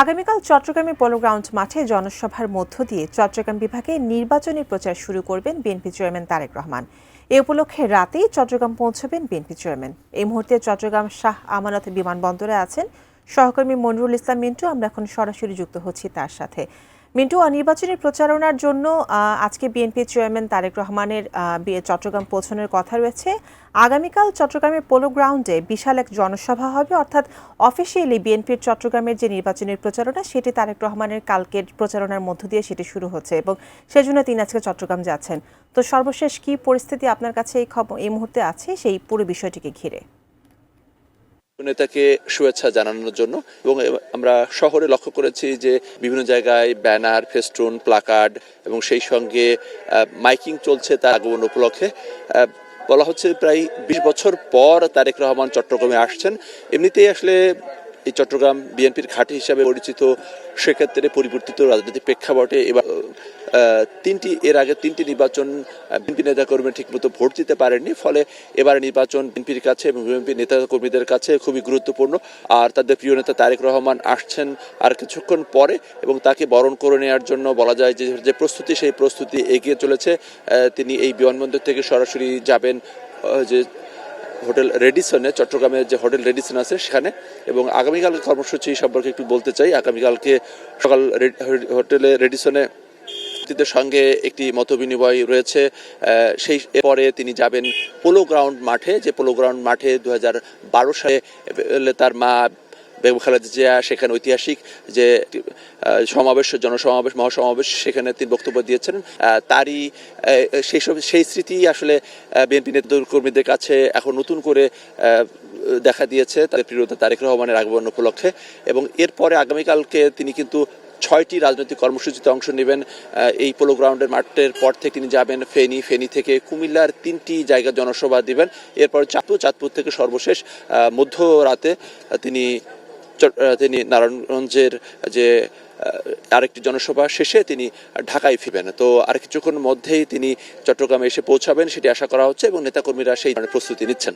আগামীকাল চট্টগ্রামে polo ground মাঠে জনসভার মধ্য দিয়ে চট্টগ্রাম বিভাগে নির্বাচনী প্রচার শুরু করবেন বিএনপি চেয়ারম্যান তারেক রহমান। এ উপলক্ষে রাতেই চট্টগ্রাম পৌঁছবেন বিএনপি চেয়ারম্যান। এই মুহূর্তে চট্টগ্রাম শাহ আমানত বিমানবন্দরে আছেন সহকর্মী মনিরুল ইসলাম মিন্টু। আমরা এখন সরাসরি যুক্ত হচ্ছি তার সাথে। মিন্টু, নির্বাচনী প্রচারণার জন্য আজকে বিএনপি চেয়ারম্যান তারেক রহমানের চট্টগ্রাম পৌঁছানোর কথা রয়েছে। আগামীকাল চট্টগ্রামের পোলো গ্রাউন্ডে বিশাল এক জনসভা হবে, অর্থাৎ অফিসিয়ালি বিএনপির চট্টগ্রামের যে নির্বাচনী প্রচারণা সেটি তারেক রহমানের কালকের প্রচারণার মধ্য দিয়ে সেটি শুরু হচ্ছে এবং সেজন্য তিনি আজকে চট্টগ্রাম যাচ্ছেন। তো সর্বশেষ কি পরিস্থিতি আপনার কাছে এই মুহূর্তে আছে সেই পুরো বিষয়টিকে ঘিরে? নেতাকে শুভেচ্ছা জানানোর জন্য এবং আমরা শহরে লক্ষ্য করেছি যে বিভিন্ন জায়গায় ব্যানার, ফেস্টুন, প্লাকার্ড এবং সেই সঙ্গে মাইকিং চলছে তার আগমন উপলক্ষে। বলা হচ্ছে প্রায় 20 বছর পর তারেক রহমান চট্টগ্রামে আসছেন। এমনিতেই আসলে এই চট্টগ্রাম বিএনপির ঘাঁটি হিসাবে পরিচিত, সেক্ষেত্রে পরিবর্তিত রাজনৈতিক প্রেক্ষাপটে এবার এর আগে তিনটি নির্বাচন বিএনপি নেতাকর্মী ঠিকমতো ভোট দিতে পারেননি, ফলে এবার নির্বাচন বিএনপির কাছে এবং বিএনপি নেতাকর্মীদের কাছে খুবই গুরুত্বপূর্ণ। আর তাদের প্রিয় নেতা তারেক রহমান আসছেন আর কিছুক্ষণ পরে এবং তাকে বরণ করে নেওয়ার জন্য বলা যায় যে প্রস্তুতি, সেই প্রস্তুতি এগিয়ে চলেছে। তিনি এই বিমানবন্দর থেকে সরাসরি যাবেন যে হোটেল রেডিসনে, চট্টগ্রামের যে হোটেল রেডিসন আছে সেখানে। এবং আগামীকাল কর্মসূচি সম্পর্কে একটু বলতে চাই। আগামীকালকে সকাল হোটেলে রেডিসনে সঙ্গে একটি মতবিনিময় রয়েছে। সেই পরে তিনি যাবেন পোলো গ্রাউন্ড মাঠে, যে পোলো গ্রাউন্ড মাঠে 2012 সালে তার মা বেগম খালেদা জিয়া সেখানে ঐতিহাসিক যে জনসমাবেশ, মহাসমাবেশ, সেখানে তিনি বক্তব্য দিয়েছেন। তারই সেই স্মৃতি আসলে বিএনপি নেতাকর্মীদের কাছে এখন নতুন করে দেখা দিয়েছে তাদের প্রিয় নেতা তারেক রহমানের আগমন উপলক্ষে। এবং এরপরে আগামীকালকে তিনি কিন্তু 6টি রাজনৈতিক কর্মসূচিতে অংশ নেবেন। এই পোলো গ্রাউন্ডের মাঠের পর থেকে তিনি যাবেন ফেনী থেকে কুমিল্লার 3টি জায়গা জনসভা দিবেন। এরপর চাঁদপুর থেকে সর্বশেষ মধ্যরাতে তিনি নারায়ণগঞ্জের যে আরেকটি জনসভা শেষে তিনি ঢাকায় ফিরবেন। তো আর কিছুক্ষণ মধ্যেই তিনি চট্টগ্রামে এসে পৌঁছাবেন সেটি আশা করা হচ্ছে এবং নেতাকর্মীরা সেই ধরনের প্রস্তুতি নিচ্ছেন।